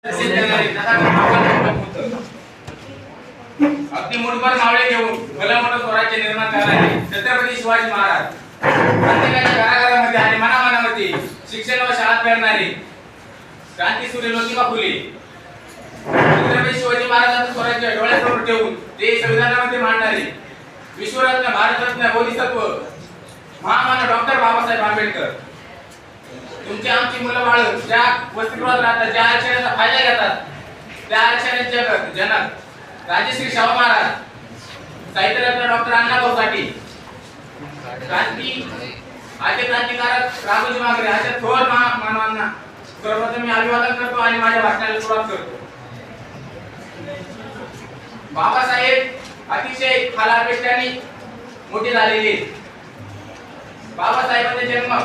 अगदी मुठभर मावळे घेऊन भलं मोठं स्वराज्य निर्माण करणारे छत्रपती शिवाजी महाराज, प्रत्येकाच्या घराघरामध्ये आणि मनामनामध्ये शिक्षण व शाळा करणारे क्रांतीसूर्य ज्योतिबा फुले, छत्रपती शिवाजी महाराजांचं स्वराज्य डोळ्यासमोर ठेवून ते संविधानामध्ये मांडणारे विश्वरत्न भारतरत्न बोधिसत्व महामानव डॉक्टर बाबासाहेब आंबेडकर, तुमची आमची मुलं बाळ ज्या वसतिगृहात राहतात, ज्या आरक्षणाचा फायदा घेतात, त्या आरक्षणाचे जनक राजश्री शाहू महाराज, साहित्यरत्न डॉक्टर अण्णाभाऊ साठे, आद्य क्रांतिकारक राघोजी भांगरे अशा थोर मानवांना सर्वप्रथम मी अभिवादन करतो आणि माझ्या भाषणाला सुरुवात करतो. बाबासाहेब अतिशय खालापेष्टाने मोठे झालेले. बाबासाहेबांचा जन्म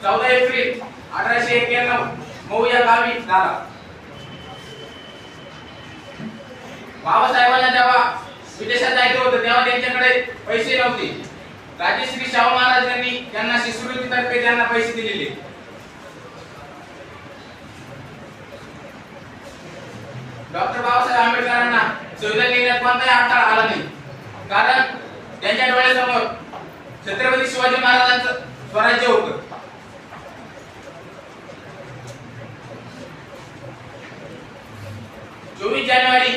14 एप्रिल 1891 मऊ या गावी झाला. बाबासाहेबांना जेव्हा विदेशात जायचं होतं तेव्हा त्यांच्याकडे पैसे नव्हते. राजश्री शाहू महाराजांनी त्यांना शिष्यवृत्तीतर्फे त्यांना पैसे दिलेले. डॉक्टर बाबासाहेब आंबेडकरांना संविधान लिहिण्यात कोणताही अडथळा आला नाही, कारण त्यांच्या डोळ्यासमोर छत्रपती शिवाजी महाराजांचं स्वराज्य होतं. जानेवारी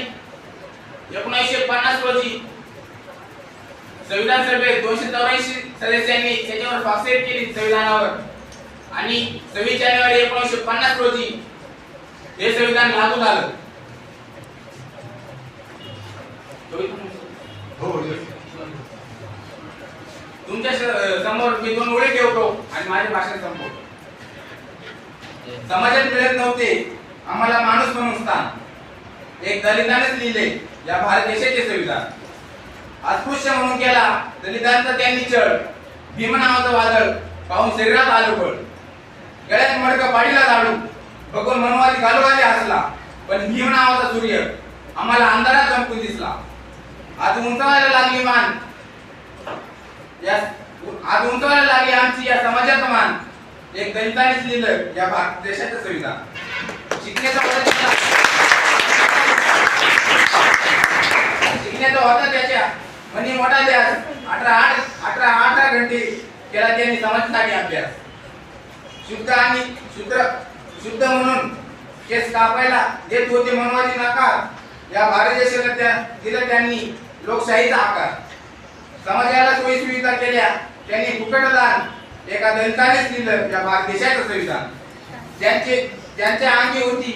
1950 रोजी संविधान सभेत 284 सदस्यांनी त्याच्यावर स्वाक्षरी केली संविधानावर आणि 26 जानेवारी 1950 रोजी हे संविधान लागू झालं. तुमच्या समोर मी 2 ओळी ठेवतो आणि माझे भाषण संपवतो. समाजात मिळत नव्हते आम्हाला माणूस म्हणून स्थान, एक दलितानेच लिहिले या भारत देशाचे संविधान. अस्पृश्य म्हणून केला दलितांचा त्यांनी छळ, भीम नावाचं वादळ पाहून शरीरात आलं बळ. गळ्यात मडकं पाडीला झाडू बघून मनवादी घालूघाली हसला, पण भीम नावाचा सूर्य आम्हाला अंधारात चमकून दिसला. आज उंचावायला लागली मान, आज उंचावायला लागली आमची या समाजात मान, एक दलितानेच लिहिलं या भारत देशाचं संविधान. शिकण्याचा होता त्याच्या मनी मोठा द्यास 18 घंटे केला त्यांनी समाजासाठी अभ्यास. शुद्ध म्हणून केस कापायला देत होते मनवादी नकार, या भारत देशाला दिला त्यांनी लोकशाहीचा आकार. समाजाला सोयी सुविधा केल्या त्यांनी फुकट दान, एका दलितानेच दिलं या भारत देशाचं संविधान. ज्यांच्या अंगी होती